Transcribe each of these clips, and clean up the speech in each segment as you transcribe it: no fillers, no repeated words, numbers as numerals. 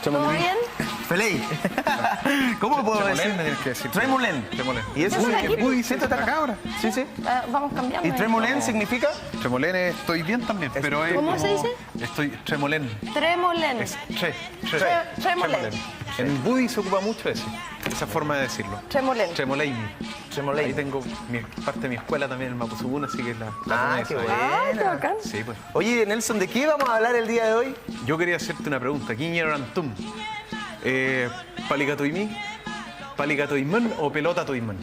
¿Todo bien? Feliz. ¿Cómo lo puedo decir? Me tienes que decir. Tremolén. ¿Y eso? Uy, siéntate acá ahora. Sí, sí. Vamos cambiando. ¿Y tremolén significa? Tremolén estoy bien también, pero es ¿Cómo como- se dice? Estoy tremolén. Tremolén. Es Tremolén. En Budi se ocupa mucho esa forma de decirlo. Tremolén. Tremolén. Tremolén. Ahí tengo parte de mi escuela también en Mapuzugún, así que la Ah, qué esa ahí. Ah, qué buena. bacán. Sí, pues. Oye, Nelson, ¿de qué vamos a hablar el día de hoy? Yo quería hacerte una pregunta. ¿Quiñerantum? ¿Palicatoimí? ¿Palicatoimán o pelota toimán?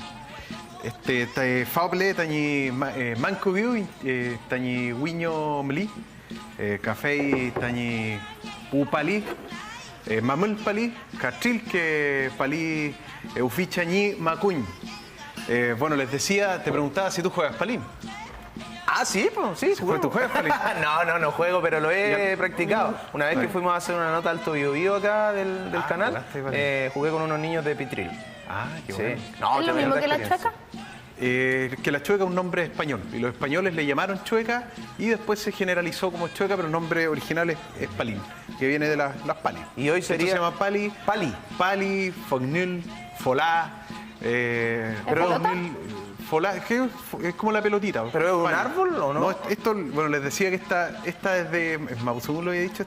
Fable, tañi manco viu, tañi wiño mli, café, tañi upali, mamul pali, catril que pali ufichañi macuñ. Bueno, les decía, te preguntaba si tú juegas palín. Ah, sí, pues sí. ¿Tú juegas palín? No juego, pero lo he practicado. Una vez que fuimos a hacer una nota Alto Biobío acá del canal, jugaste palín. jugué con unos niños de Pitril. Ah, qué Sí. bueno. No, ¿Es lo mismo que la chueca? Que la chueca es un nombre español y los españoles le llamaron chueca y después se generalizó como chueca, pero el nombre original es palín, que viene de las palis. Y hoy sería- Esto se llama pali, pali, fognil, folá, pelota? folá, es como la pelotita. ¿Pero es un Pali. árbol o no? Esto, bueno, les decía que esta es de, Mapuzugún lo había dicho,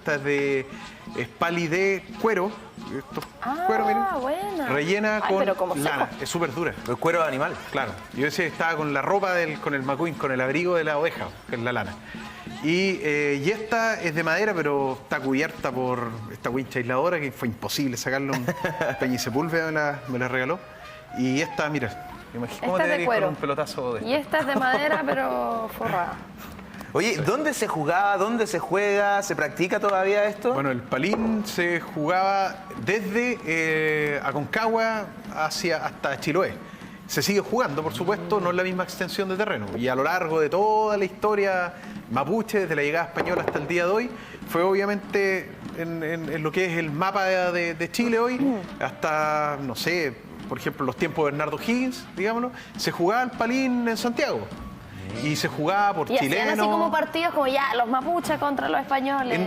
es pali de cuero. Esto, cuero, miren, buena. rellena Ay, pero como con lana, seco. es súper dura. El cuero de animal. Claro, yo decía que estaba con la ropa, con el macuín, con el abrigo de la oveja, que es la lana. Y esta es de madera, pero está cubierta por esta wincha aisladora, que fue imposible sacarla. Peñi Sepúlveda me la regaló. Y esta, mira, imagínate cómo Esta te es de darías con cuero. un pelotazo de Y esta es de madera, pero forrada. Oye, ¿dónde se jugaba? ¿Dónde se juega? ¿Se practica todavía esto? Bueno, el palín se jugaba desde Aconcagua hasta Chiloé. Se sigue jugando, por supuesto, no es la misma extensión de terreno. Y a lo largo de toda la historia mapuche, desde la llegada española hasta el día de hoy, fue obviamente en lo que es el mapa de Chile hoy, hasta, no sé, por ejemplo, los tiempos de Bernardo Higgins, digámoslo, se jugaba el palín en Santiago. Y se jugaba por Y hacían chilenos. así como partidos como ya los mapuches contra los españoles.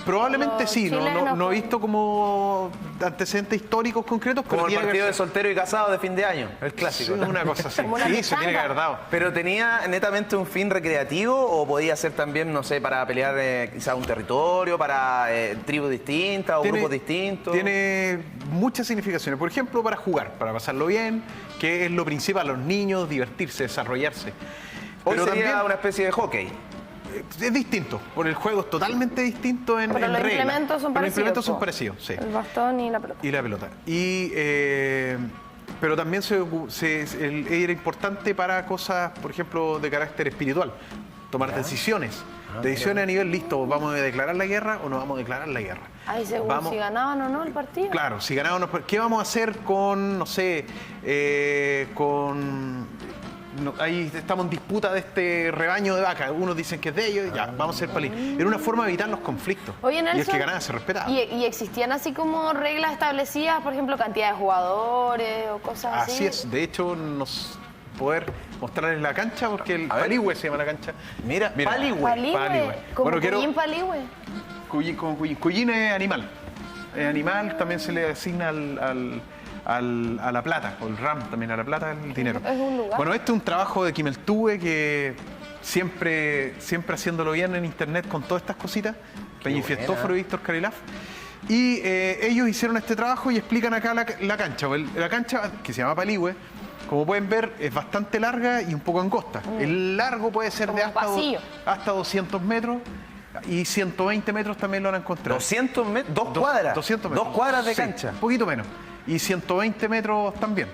Probablemente Los sí, chilenos no he con- visto como antecedentes históricos concretos, pero Como el tiene que partido de haber- soltero y casado de fin de año, el Sí, clásico. ¿no? una cosa así. Como una Sí, se tiene que pichanga. haber dado. ¿Pero tenía netamente un fin recreativo o podía ser también, no sé, para pelear quizás un territorio, para tribus distintas o grupos distintos? Tiene muchas significaciones. Por ejemplo, para jugar, para pasarlo bien, que es lo principal, los niños, divertirse, desarrollarse. Hoy Pero sería también una especie de hockey. es distinto, por el juego es totalmente distinto en Pero los reglas. implementos son Pero los parecidos. implementos son po. parecidos, sí. El bastón y la pelota. Y la pelota. Pero también era importante para cosas, por ejemplo, de carácter espiritual. Tomar decisiones. Decisiones a nivel listo. ¿Vamos a declarar la guerra o no vamos a declarar la guerra? Ay, según Vamos- si ganaban o no el partido. Claro, si ganábamos, ¿qué vamos a hacer con, no sé, ahí estamos en disputa de este rebaño de vacas? Unos dicen que es de ellos, ya, vamos a hacer palín. Era una forma de evitar los conflictos. Oye, Nelson, y el que ganaba se respetaba. ¿Y existían así como reglas establecidas, por ejemplo, cantidad de jugadores o cosas así? Así es, de hecho, poder mostrarles la cancha, porque el Paligüe se llama la cancha. Mira, Paligüe. Paligüe, como Bueno, Cuyín Paligüe. Cuyín es animal. Animal también se le asigna a la plata, o el RAM también a la plata, el dinero. Es un lugar. Bueno, este es un trabajo de Quimeltube que siempre haciéndolo bien en internet con todas estas cositas, Peñi Fiestóforo y Víctor Carilaf. Y ellos hicieron este trabajo y explican acá la cancha. La cancha, que se llama Paligüe, como pueden ver, es bastante larga y un poco angosta. El largo puede ser Como de un pasillo. hasta 200 metros y 120 metros también lo han encontrado. 200 metros, dos cuadras. 200 metros. 2 cuadras de Sí, cancha. un poquito menos. Y 120 metros también.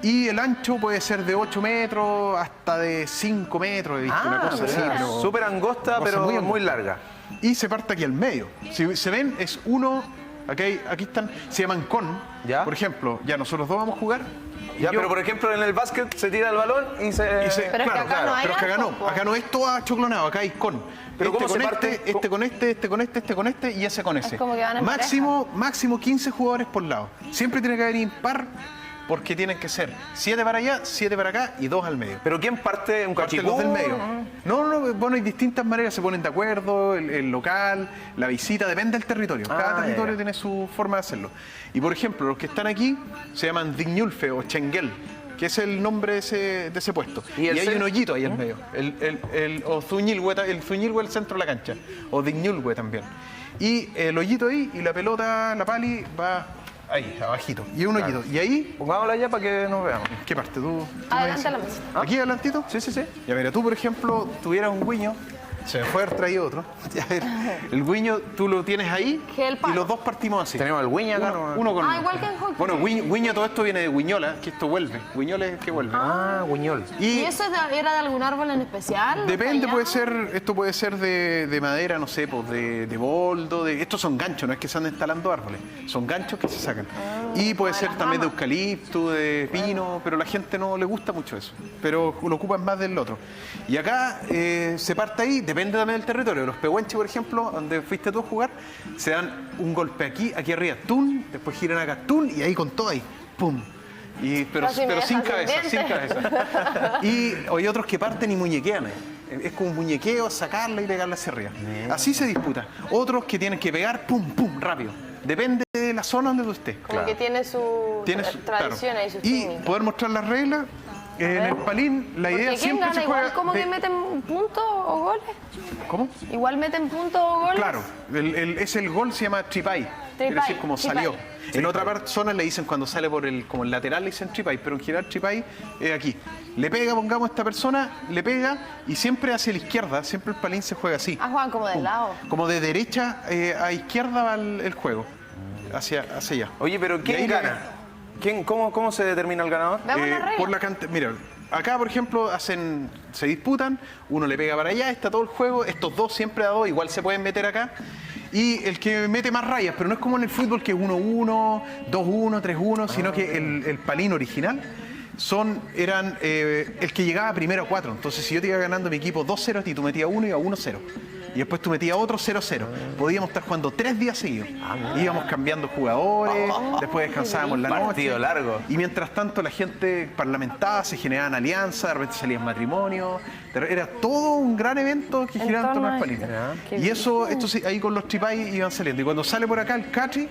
Y el ancho puede ser de 8 metros hasta de 5 metros, he visto una cosa así. pero- Súper angosta, una cosa pero muy, angosta. larga. Y se parte aquí al medio. Si se ven, es 1, Aquí están, se llaman con. ¿Ya? Por ejemplo, ya nosotros dos vamos a jugar. Ya, Yo- pero por ejemplo en el básquet se tira el balón y se... Pero es que acá no hay pero es que acá arco, no, po. acá no es todo achoclonado, acá hay con. Pero Este ¿cómo con se parte? este con este con este y ese con ese. como que van en máximo 15 jugadores por lado. Siempre tiene que haber impar porque tienen que ser 7 para allá, 7 para acá y 2 al medio. ¿Pero quién parte? ¿Un Parte cachipún? los del medio. No, bueno, hay distintas maneras, se ponen de acuerdo, el local, la visita, depende del territorio. Cada territorio ya. tiene su forma de hacerlo. Y por ejemplo, los que están aquí se llaman Dignulfe o Chenguel, que es el nombre de ese puesto. ¿Y Y el hay cen- un hoyito ahí en medio. O Zuñilhue, el Zuñilhue el centro de la cancha. O Dignulhue también. Y el hoyito ahí y la pelota, la pali, va ahí, abajito. Y un hoyito. Y ahí, Pongámosla ya para que nos veamos. ¿qué parte? ¿Tú me Adelante dices? a la mesa. ¿Aquí adelantito? Sí, sí, sí. Ya mira, tú por ejemplo tuvieras un guiño, se me fue a haber traído otro. Ya, el guiño tú lo tienes ahí Que el y palo. los dos partimos así. Tenemos el guiño acá, Uno, ¿no? uno con uno. Igual que en hockey. Bueno, guiño, todo esto viene de guiñola, que esto vuelve. Guiñola es que vuelve. Guiñol. ¿Y eso era de algún árbol en especial? Depende, ¿Allá? puede ser, esto puede ser de madera, no sé, pues de boldo, estos son ganchos, no es que se andan instalando árboles, son ganchos que se sacan. Y puede de ser las también de ramas. eucalipto, de pino, pero la gente no le gusta mucho eso, pero lo ocupan más del otro. Y acá se parte ahí, depende también del territorio. Los pehuenches, por ejemplo, donde fuiste tú a jugar, se dan un golpe aquí arriba, tun, después giran acá, tun, y ahí con todo ahí, pum. Pero Casi me sin dejas cabeza, sin sin dientes. cabeza. Y hay otros que parten y muñequean. Es como un muñequeo, sacarla y pegarla hacia arriba. Así se disputa. Otros que tienen que pegar, pum, pum, rápido. Depende de la zona donde tú estés. Como que tiene su tradición claro. y sus Y técnicas. poder mostrar las reglas. En el palín, la idea Porque ¿quién siempre gana? se Igual juega. como que meten puntos o goles. ¿Cómo? Igual meten puntos o goles. Claro, el gol se llama tripay. Quiere decir como tripay. salió. En otra zona le dicen cuando sale por como el lateral le dicen tripay, pero en general tripay es aquí. Le pega, pongamos a esta persona, le pega y siempre hacia la izquierda, siempre el palín se juega así. Ah, juegan como de lado. Como de derecha a izquierda va el juego, hacia allá. Oye, pero Y ¿quién ahí gana? ¿Cómo se determina el ganador? Veamos la regla. por la cantidad, mira, acá por ejemplo se disputan, uno le pega para allá, está todo el juego, estos dos siempre a dos, igual se pueden meter acá. Y el que mete más rayas, pero no es como en el fútbol que es 1-1, 2-1, 3-1, sino que el palín original eran el que llegaba primero a 4. Entonces, si yo te iba ganando mi equipo 2-0 a ti, tú metías 1 y a 1-0. Y después tú metías otro 0-0. Podíamos estar jugando 3 días seguidos. Íbamos cambiando jugadores, después descansábamos la noche. Partido largo. Y mientras tanto la gente parlamentaba, se generaban alianzas, de repente salían matrimonios. Era todo un gran evento que giraba en torno al palín. Qué Y esto sí, ahí con los tripay iban saliendo. Y cuando sale por acá el catri,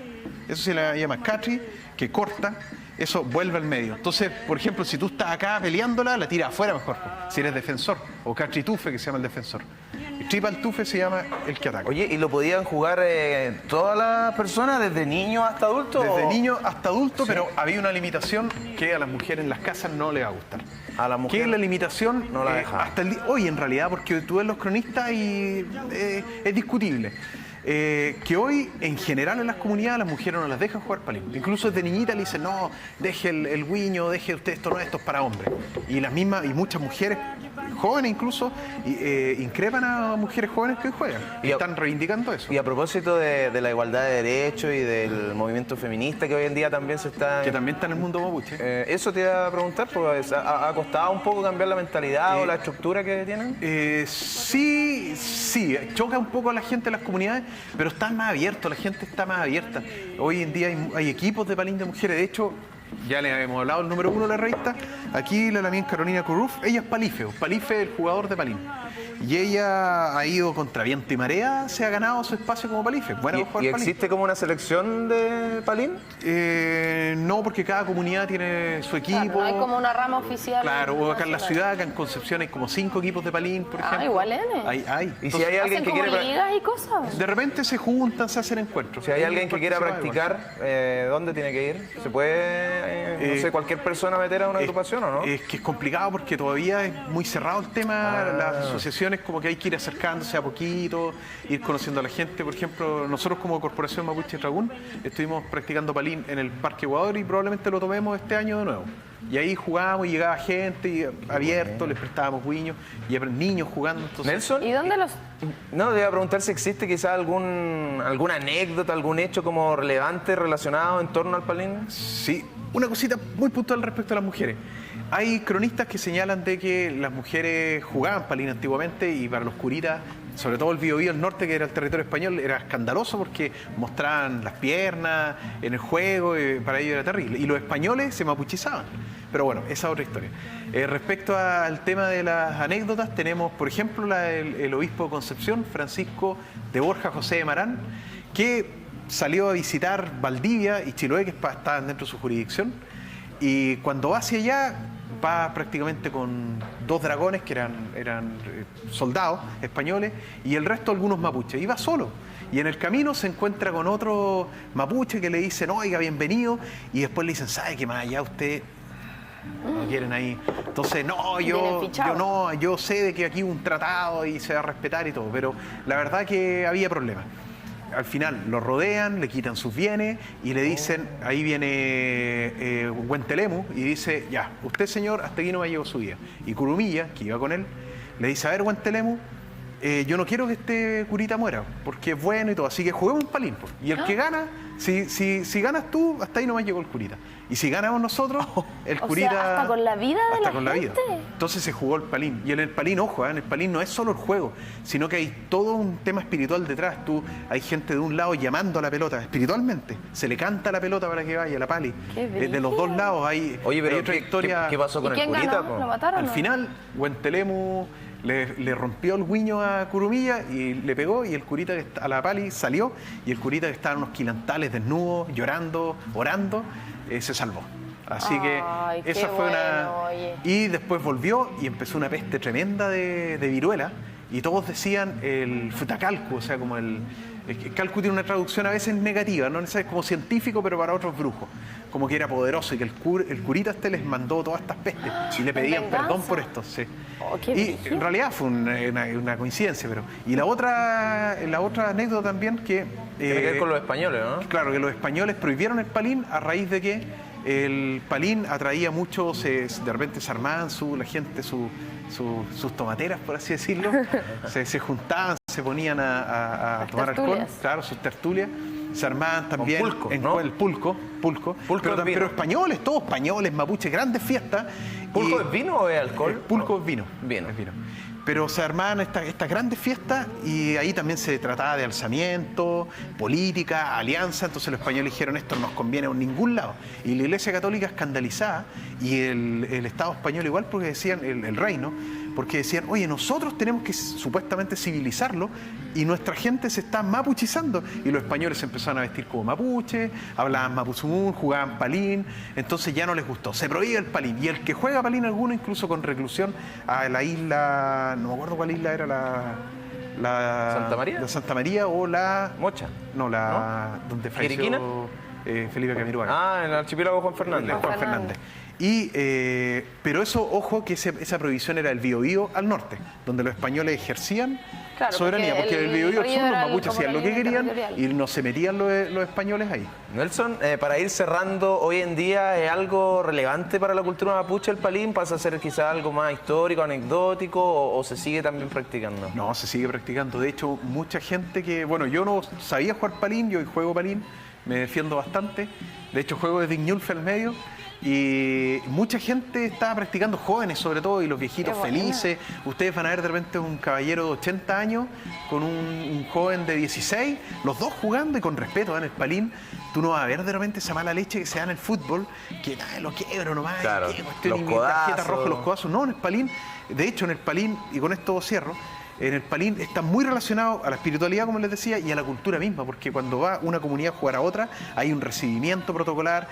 eso se le llama catri, que corta, eso vuelve al medio. Entonces, por ejemplo, si tú estás acá peleándola, la tiras afuera mejor, si eres defensor. O catri tufe, que se llama el defensor. Y tripal tufe se llama el que ataca. Oye, ¿y lo podían jugar todas las personas, desde niños hasta adultos? Desde o- niño hasta adulto, pero había una limitación que a las mujeres en las casas no les va a gustar. A la mujer ¿Qué es la limitación? no la dejaban. Hasta hoy en realidad, porque tú ves los cronistas y es discutible. Que hoy, en general, en las comunidades, las mujeres no las dejan jugar palín. Incluso desde niñita le dicen, no, deje el guiño, deje usted esto, no, esto es para hombres. Y las mismas, y muchas mujeres, jóvenes incluso, increpan a mujeres jóvenes que hoy juegan. Y Y a- están reivindicando eso. Y a propósito de la igualdad de derechos y del movimiento feminista que hoy en día también se está... Que también está en el mundo mapuche. eso te iba a preguntar, pues, ¿ha costado un poco cambiar la mentalidad o la estructura que tienen? Sí, choca un poco a la gente en las comunidades, pero están más abiertos, la gente está más abierta. Hoy en día hay equipos de palín de mujeres, de hecho, ya le hemos hablado el número 1 de la revista, aquí la también Carolina Curruf, ella es Palife, Palife es el jugador de palín. Y ella ha ido contra viento y marea, se ha ganado su espacio como Palife. Buena para jugar ¿Y palín. existe como una selección de palín? No, porque cada comunidad tiene su equipo. Claro, no hay como una rama oficial. Claro, o acá en la nacional. ciudad, acá en Concepción hay como 5 equipos de palín, por ejemplo. Igual es. Hay. Y si hay alguien Hacen que como quiere... ligas y cosas. De repente se juntan, se hacen encuentros. Si hay alguien que quiera Participa practicar, ¿dónde tiene que ir? ¿Se puede, no sé, cualquier persona meter a una agrupación o no? Es que es complicado porque todavía es muy cerrado el tema. Las asociaciones como que hay que ir acercándose a poquito, ir conociendo a la gente. Por ejemplo, nosotros como Corporación Mapuche Dragún estuvimos practicando palín en el Parque Ecuador y probablemente lo tomemos este año de nuevo. Y ahí jugábamos y llegaba gente y abierto, les prestábamos guiños y niños jugando. Entonces, Nelson. ¿Y dónde los...? No, te iba a preguntar si existe quizás alguna anécdota, algún hecho como relevante relacionado en torno al palín. sí, una cosita muy puntual respecto a las mujeres. Hay cronistas que señalan de que las mujeres jugaban palín antiguamente y para los curitas, sobre todo el Biobío del norte, que era el territorio español, era escandaloso porque mostraban las piernas en el juego y para ellos era terrible. Y los españoles se mapuchizaban. Pero bueno, esa es otra historia. Respecto al tema de las anécdotas, tenemos, por ejemplo, el obispo de Concepción, Francisco de Borja José de Marán, que salió a visitar Valdivia y Chiloé, que estaban dentro de su jurisdicción, y cuando va hacia allá, va prácticamente con 2 dragones que eran soldados españoles y el resto algunos mapuches. Iba solo. Y en el camino se encuentra con otro mapuche que le dicen, oiga, bienvenido. Y después le dicen, ¿sabe qué más allá usted no quieren ahí? Entonces, no, yo sé de que aquí hubo un tratado y se va a respetar y todo. Pero la verdad que había problemas. Al final lo rodean, le quitan sus bienes y le dicen, ahí viene Huentelemu y dice, ya, usted señor, hasta aquí no me llegó su vida. Y Curumilla, que iba con él, le dice, a ver Huentelemu, yo no quiero que este curita muera, porque es bueno y todo, así que juguemos un palín. Y el que gana, si ganas tú, hasta ahí no me llegó el curita. Y si ganamos nosotros, el curita... sea, hasta con la vida de hasta la con la vida. gente. Entonces se jugó el palín. Y en el palín, ojo, en el palín no es solo el juego, sino que hay todo un tema espiritual detrás. Hay gente de un lado llamando a la pelota, espiritualmente. Se le canta a la pelota para que vaya, la pali. Qué De los dos lados hay, Oye, pero hay otra historia. ¿qué pasó con ¿Y el quién curita? ganó? ¿Lo mataron? Al o no? final, Huentelemu le rompió el guiño a Curumilla y le pegó, y el curita a la pali salió, y el curita que estaba en unos quilantales desnudo, llorando, orando, se salvó. Así que Ay, esa qué fue bueno, oye. Y después volvió y empezó una peste tremenda de viruela, y todos decían el futacalcu, o sea, como el calcu tiene una traducción a veces negativa, no necesariamente como científico, pero para otros brujos, como que era poderoso y que el curita les mandó todas estas pestes y le pedían venganza. perdón por esto. Sí. Oh, qué Y brígido. en realidad fue una coincidencia, pero... Y la otra anécdota también que... Tiene que ver con los españoles, ¿no? Claro, que los españoles prohibieron el palín a raíz de que el palín atraía mucho, de repente se armaban la gente sus tomateras, por así decirlo, se juntaban, se ponían a Las tomar tertulias. alcohol, claro, sus tertulias, se armaban también Con pulco, ¿no? el pulco, Pulco es vino. pero españoles, todos españoles, mapuches, grandes fiestas. ¿Pulco Y- es vino o es alcohol? Pulco es vino. Vino. Es vino. Pero se armaban estas grandes fiestas y ahí también se trataba de alzamiento, política, alianza. Entonces los españoles dijeron, esto no nos conviene a ningún lado. Y la Iglesia Católica escandalizada y el Estado español igual, porque decían, el reino, porque decían, oye, nosotros tenemos que supuestamente civilizarlo y nuestra gente se está mapuchizando. Y los españoles se empezaron a vestir como mapuche, hablaban mapuzungún, jugaban palín, entonces ya no les gustó. Se prohíbe el palín. Y el que juega palín alguno, incluso con reclusión a la isla, no me acuerdo cuál isla era, la ¿Santa María? La Santa María o la... Mocha. No, donde ¿Quiriquina? falleció Felipe Camiroaga. Ah, en el archipiélago Juan Fernández. Juan Fernández. Pero eso, ojo, que esa prohibición era el Biobío al norte, donde los españoles ejercían Claro, soberanía, porque porque el Biobío al el sur río los era mapuches como hacían la lo que línea querían territorial. y no se metían los españoles ahí. Nelson, para ir cerrando, hoy en día es algo relevante para la cultura mapuche el palín, pasa a ser quizás algo más histórico, anecdótico, o se sigue también practicando. No, se sigue practicando. De hecho, mucha gente que... Bueno, yo no sabía jugar palín, yo hoy juego palín, me defiendo bastante. De hecho, juego desde Ñulfe al medio. Y mucha gente estaba practicando, jóvenes sobre todo, y los viejitos Qué buena. felices. Ustedes van a ver de repente un caballero de 80 años con un joven de 16, los dos jugando y con respeto en el palín. Tú no vas a ver de repente esa mala leche que se da en el fútbol, que nada, lo quiebro nomás, Claro, qué cuestión, los y tarjeta codazos. roja, los codazos. No, en el palín, de hecho en el palín, y con esto cierro, en el palín está muy relacionado a la espiritualidad, como les decía, y a la cultura misma, porque cuando va una comunidad a jugar a otra, hay un recibimiento protocolar.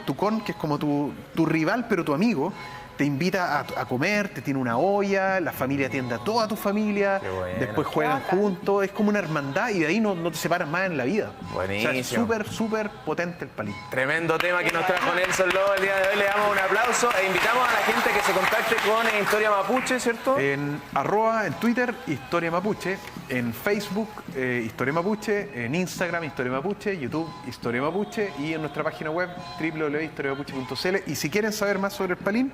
Tu con, que es como tu rival, pero tu amigo, te invita a comer, te tiene una olla, la familia atiende a toda tu familia, Qué bueno. después juegan Qué bacán. juntos, es como una hermandad y de ahí no te separas más en la vida. Buenísimo. O sea, es súper, súper potente el palín. Tremendo tema que nos trajo Nelson Lobo el día de hoy. Le damos un aplauso e invitamos a la gente que se contacte con Historia Mapuche, ¿cierto? En @, en Twitter, Historia Mapuche. en Facebook, Historia Mapuche, en Instagram, Historia Mapuche, YouTube, Historia Mapuche y en nuestra página web www.historiamapuche.cl. Y si quieren saber más sobre el Palín,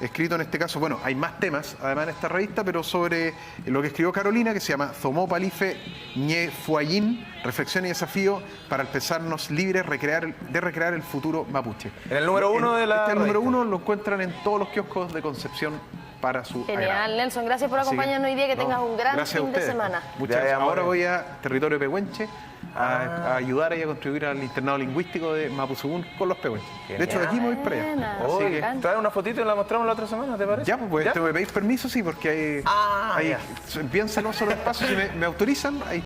escrito en este caso, bueno, hay más temas además en esta revista, pero sobre lo que escribió Carolina, que se llama Zomó Palife Ñe Fuayín, reflexión y desafío para el pensarnos libres de recrear el futuro mapuche. En el número 1 de la Este número revista. 1 lo encuentran en todos los kioscos de Concepción para su Genial, agrado. Nelson. Gracias por Así que, acompañarnos hoy día. Que tengas un gran gracias a fin de ustedes. semana. Muchas Ya, gracias. amor. Ahora voy a territorio pehuenche a ayudar y a contribuir al internado lingüístico de Mapuzugún con los pehuenches. De hecho, de aquí me voy para allá. Buena. Así Oye, que, trae una fotito y la mostramos la otra semana, ¿te parece? ya, pues, ¿Ya? ¿te me pedís permiso? Sí, porque hay, Ah, hay ya. bien celoso los espacios. Si me autorizan, ahí